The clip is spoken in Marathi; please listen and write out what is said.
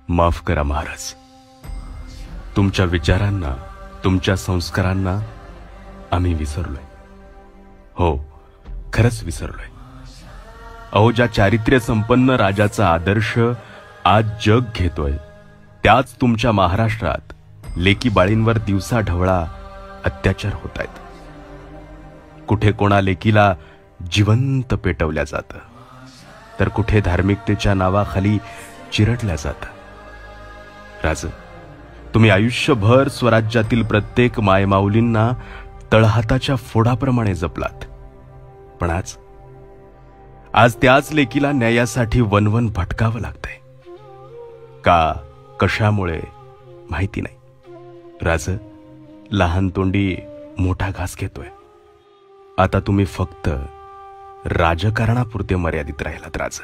माफ करा महाराज, तुमच्या विचारांना, तुमच्या संस्कारांना आम्ही विसरलोय. हो, खरंच विसरलोय. अहो, ज्या चारित्र्य संपन्न राजाचा आदर्श आज जग घेतोय, त्याच तुमच्या महाराष्ट्रात लेकी बाळींवर दिवसा ढवळा अत्याचार होत आहेत. कुठे कोणा लेकीला जिवंत पेटवल्या जातं, तर कुठे धार्मिकतेच्या नावाखाली चिरडल्या जातं. राज, तुम्ही आयुष्यभर स्वराज्यातील प्रत्येक मायमाऊलींना तळहाताच्या फोडाप्रमाणे जपलात, पण आज त्याच लेकीला न्यायासाठी वनवन भटकावं लागतंय. का, कशामुळे माहिती नाही. राज, लहान तोंडी मोठा घास घेतोय. आता तुम्ही फक्त राजकारणापुरते मर्यादित राहिलात राज.